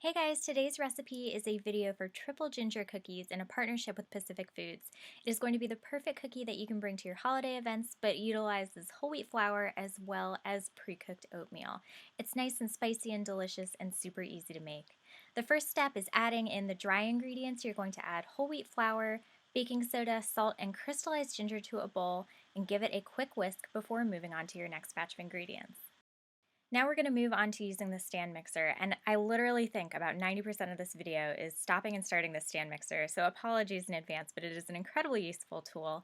Hey guys, today's recipe is a video for triple ginger cookies in a partnership with Pacific Foods. It is going to be the perfect cookie that you can bring to your holiday events, but utilizes whole wheat flour as well as pre-cooked oatmeal. It's nice and spicy and delicious and super easy to make. The first step is adding in the dry ingredients. You're going to add whole wheat flour, baking soda, salt, and crystallized ginger to a bowl and give it a quick whisk before moving on to your next batch of ingredients. Now we're going to move on to using the stand mixer, and I literally think about 90% of this video is stopping and starting the stand mixer, so apologies in advance, but it is an incredibly useful tool.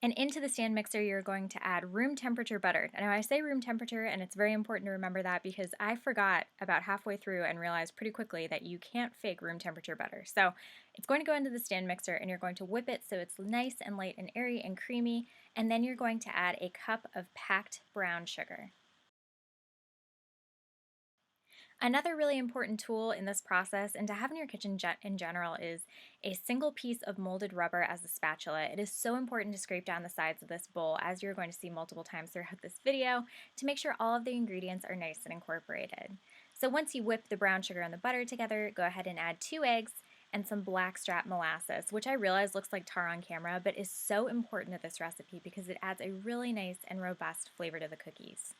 And into the stand mixer, you're going to add room temperature butter. Now I say room temperature, and it's very important to remember that because I forgot about halfway through and realized pretty quickly that you can't fake room temperature butter. So it's going to go into the stand mixer, and you're going to whip it so it's nice and light and airy and creamy, and then you're going to add a cup of packed brown sugar. Another really important tool in this process and to have in your kitchen in general is a single piece of molded rubber as a spatula. It is so important to scrape down the sides of this bowl, as you're going to see multiple times throughout this video, to make sure all of the ingredients are nice and incorporated. So once you whip the brown sugar and the butter together, go ahead and add 2 eggs and some blackstrap molasses, which I realize looks like tar on camera, but is so important to this recipe because it adds a really nice and robust flavor to the cookies.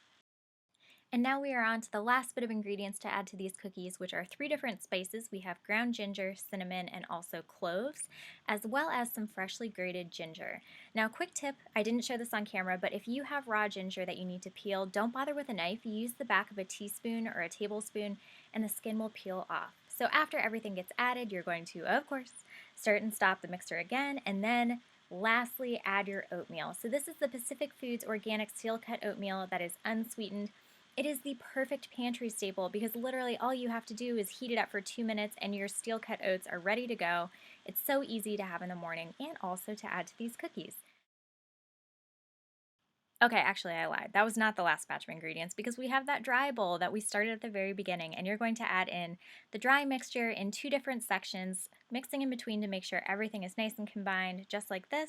And now we are on to the last bit of ingredients to add to these cookies, which are 3 different spices. We have ground ginger, cinnamon, and also cloves, as well as some freshly grated ginger. Now, quick tip, I didn't show this on camera, but if you have raw ginger that you need to peel, don't bother with a knife. Use the back of a teaspoon or a tablespoon, and the skin will peel off. So after everything gets added, you're going to, of course, start and stop the mixer again, and then lastly, add your oatmeal. So this is the Pacific Foods organic steel-cut oatmeal that is unsweetened. It is the perfect pantry staple because literally all you have to do is heat it up for 2 minutes and your steel-cut oats are ready to go. It's so easy to have in the morning and also to add to these cookies. Okay, actually I lied. That was not the last batch of ingredients because we have that dry bowl that we started at the very beginning, and you're going to add in the dry mixture in 2 different sections, mixing in between to make sure everything is nice and combined, just like this.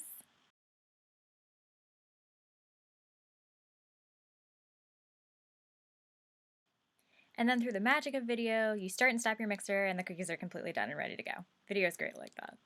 And then through the magic of video, you start and stop your mixer and the cookies are completely done and ready to go. Video is great like that.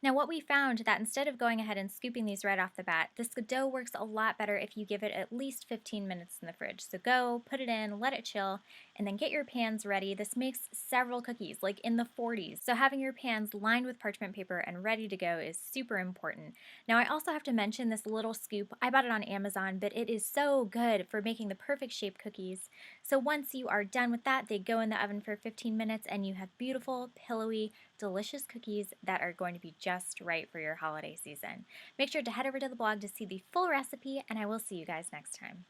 Now what we found that instead of going ahead and scooping these right off the bat, this dough works a lot better if you give it at least 15 minutes in the fridge. So go, put it in, let it chill, and then get your pans ready. This makes several cookies, like in the 40s. So having your pans lined with parchment paper and ready to go is super important. Now I also have to mention this little scoop. I bought it on Amazon, but it is so good for making the perfect shape cookies. So once you are done with that, they go in the oven for 15 minutes and you have beautiful, pillowy, delicious cookies that are going to be just right for your holiday season. Make sure to head over to the blog to see the full recipe, and I will see you guys next time.